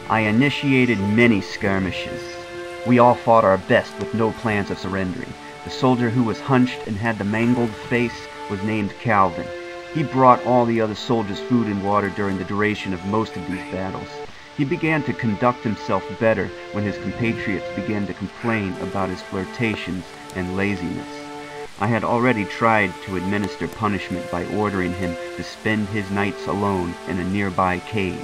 I initiated many skirmishes. We all fought our best with no plans of surrendering. The soldier who was hunched and had the mangled face was named Calvin. He brought all the other soldiers food and water during the duration of most of these battles. He began to conduct himself better when his compatriots began to complain about his flirtations and laziness. I had already tried to administer punishment by ordering him to spend his nights alone in a nearby cave.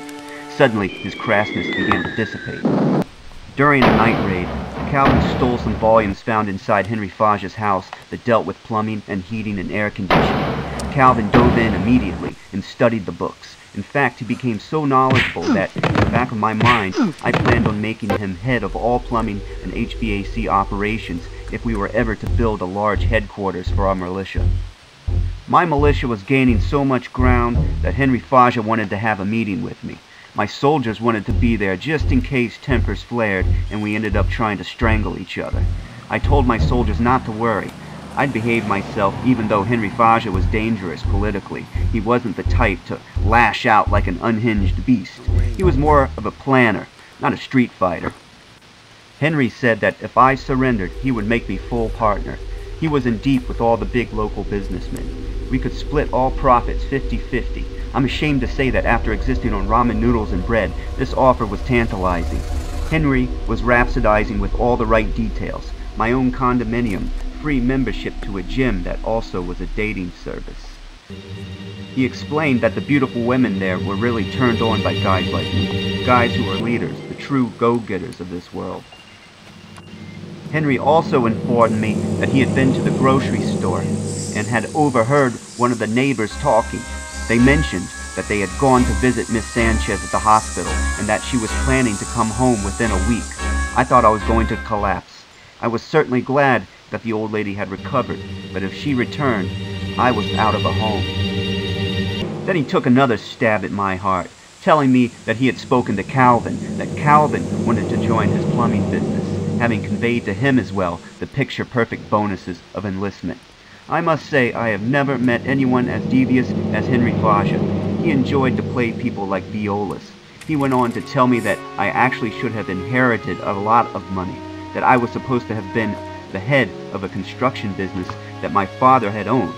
Suddenly, his crassness began to dissipate. During a night raid, Calvin stole some volumes found inside Henry Faja's house that dealt with plumbing and heating and air conditioning. Calvin dove in immediately and studied the books. In fact, he became so knowledgeable that, in the back of my mind, I planned on making him head of all plumbing and HVAC operations if we were ever to build a large headquarters for our militia. My militia was gaining so much ground that Henry Faja wanted to have a meeting with me. My soldiers wanted to be there just in case tempers flared and we ended up trying to strangle each other. I told my soldiers not to worry. I'd behave myself even though Henry Faja was dangerous politically. He wasn't the type to lash out like an unhinged beast. He was more of a planner, not a street fighter. Henry said that if I surrendered, he would make me full partner. He was in deep with all the big local businessmen. We could split all profits 50-50. I'm ashamed to say that after existing on ramen noodles and bread, this offer was tantalizing. Henry was rhapsodizing with all the right details. My own condominium, free membership to a gym that also was a dating service. He explained that the beautiful women there were really turned on by guys like me, guys who are leaders, the true go-getters of this world. Henry also informed me that he had been to the grocery store and had overheard one of the neighbors talking. They mentioned that they had gone to visit Miss Sanchez at the hospital and that she was planning to come home within a week. I thought I was going to collapse. I was certainly glad that the old lady had recovered, but if she returned, I was out of a home. Then he took another stab at my heart, telling me that he had spoken to Calvin, that Calvin wanted to join his plumbing business, having conveyed to him as well the picture-perfect bonuses of enlistment. I must say I have never met anyone as devious as Henry Faja. He enjoyed to play people like violas. He went on to tell me that I actually should have inherited a lot of money, that I was supposed to have been the head of a construction business that my father had owned.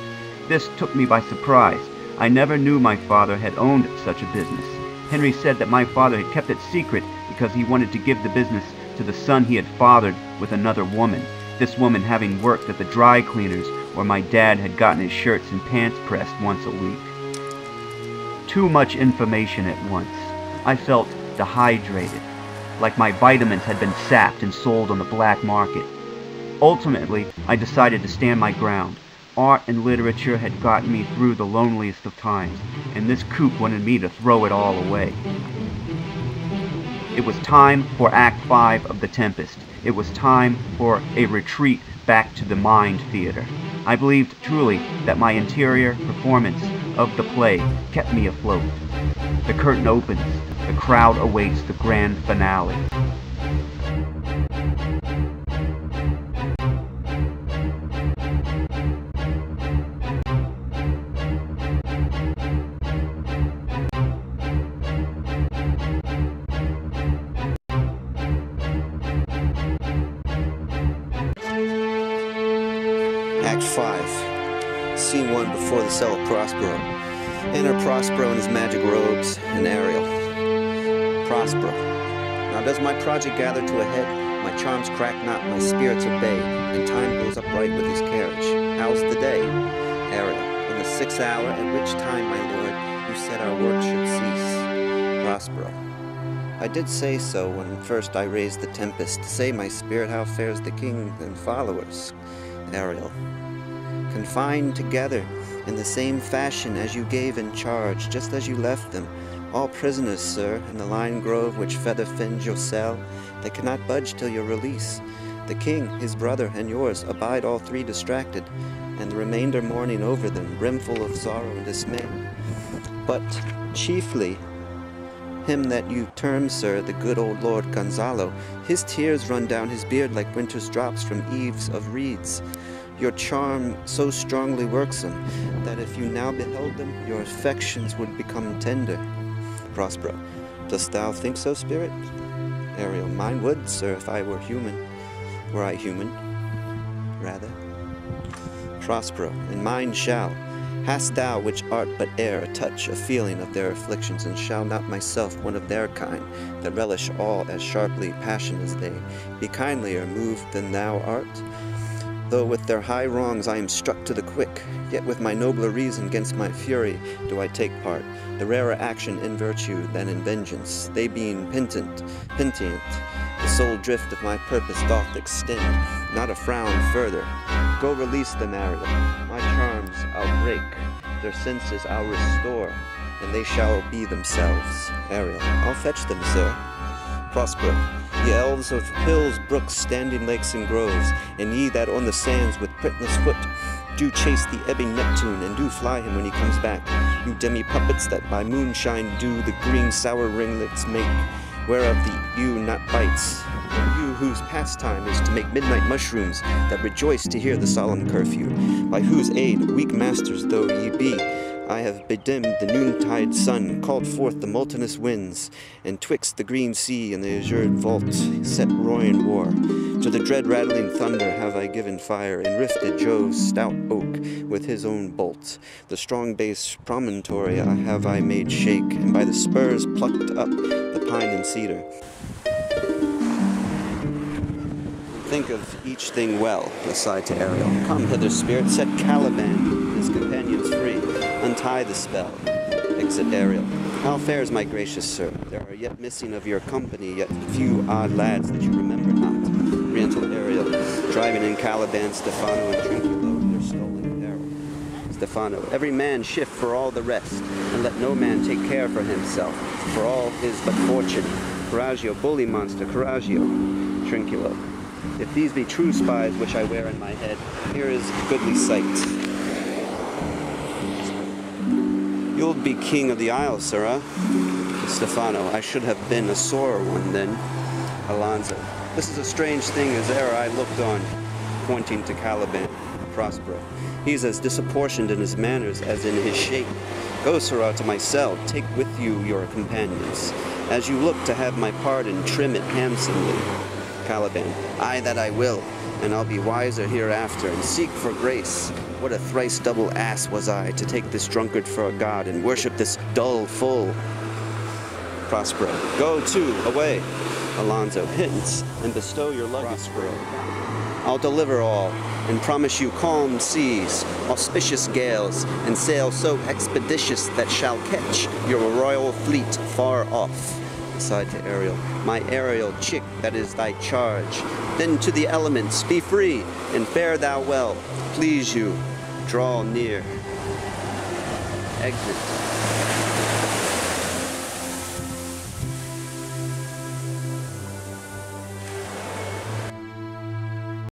This took me by surprise. I never knew my father had owned such a business. Henry said that my father had kept it secret because he wanted to give the business to the son he had fathered with another woman, this woman having worked at the dry cleaners where my dad had gotten his shirts and pants pressed once a week. Too much information at once. I felt dehydrated, like my vitamins had been sapped and sold on the black market. Ultimately, I decided to stand my ground. Art and literature had gotten me through the loneliest of times, and this kook wanted me to throw it all away. It was time for Act 5 of The Tempest. It was time for a retreat back to the mind theater. I believed truly that my interior performance of the play kept me afloat. The curtain opens. The crowd awaits the grand finale. Act 5. Scene 1 before the cell of Prospero. Enter Prospero in his magic robes and Ariel. Prospero. Now does my project gather to a head? My charms crack not, my spirits obey, and time goes upright with his carriage. How's the day? Ariel. In the 6th hour, at which time, my lord, you said our work should cease. Prospero. I did say so when first I raised the Tempest. Say, my spirit, how fares the king and followers? Ariel. Confined together in the same fashion as you gave in charge, just as you left them, all prisoners, sir, in the lion grove which feather fins your cell. They cannot budge till your release. The king, his brother, and yours abide all three distracted, and the remainder mourning over them, brimful of sorrow and dismay. But chiefly him that you term, sir, the good old Lord Gonzalo, his tears run down his beard like winter's drops from eaves of reeds. Your charm so strongly works him, that if you now beheld them, your affections would become tender. Prospero. Dost thou think so, spirit? Ariel, mine would, sir, if I were human. Were I human, rather. Prospero, and mine shall. Hast thou, which art but air, a touch, a feeling of their afflictions, and shall not myself, one of their kind, that relish all as sharply passion as they, be kindlier moved than thou art? Though with their high wrongs I am struck to the quick, yet with my nobler reason gainst my fury do I take part, the rarer action in virtue than in vengeance, they being pentient, the sole drift of my purpose doth extend, not a frown further. Go release them, Ariel, my charms I'll break, their senses I'll restore, and they shall be themselves. Ariel, I'll fetch them, sir. Prospero, ye elves of hills, brooks, standing lakes, and groves, and ye that on the sands with pritless foot do chase the ebbing Neptune, and do fly him when he comes back, you demi-puppets that by moonshine do the green sour ringlets make, whereof the ewe not bites, and you whose pastime is to make midnight mushrooms that rejoice to hear the solemn curfew, by whose aid, weak masters though ye be, I have bedimmed the noontide sun, called forth the multinous winds, and twixt the green sea and the azured vault set roaring war. To the dread rattling thunder have I given fire, and rifted Jove's stout oak with his own bolt. The strong base promontory have I made shake, and by the spurs plucked up the pine and cedar. Think of each thing well, aside to Ariel. Come hither, spirit, set Caliban, his companions free. Untie the spell. Exit Ariel. How fares my gracious sir? There are yet missing of your company, yet few odd lads that you remember not. Re-enter Ariel, driving in Caliban, Stephano, and Trinculo, their stolen apparel. Stephano, every man shift for all the rest, and let no man take care for himself, for all is but fortune. Coraggio, bully monster, Coraggio. Trinculo, if these be true spies which I wear in my head, here is a goodly sight. You'll be king of the isle, sirrah. Stephano, I should have been a sorer one then. Alonso, this is a strange thing as e'er I looked on, pointing to Caliban. Prospero, he's as disproportioned in his manners as in his shape. Go, sirrah, to my cell, take with you your companions. As you look to have my pardon, trim it handsomely. Caliban, aye, that I will, and I'll be wiser hereafter, and seek for grace. What a thrice double ass was I, to take this drunkard for a god, and worship this dull fool. Prospero, go to, away. Alonso, pittance, and bestow your luggage. Prospero, I'll deliver all, and promise you calm seas, auspicious gales, and sail so expeditious that shall catch your royal fleet far off. Aside to Ariel, my Ariel chick that is thy charge. Then to the elements, be free, and fare thou well. Please you, draw near. Exit.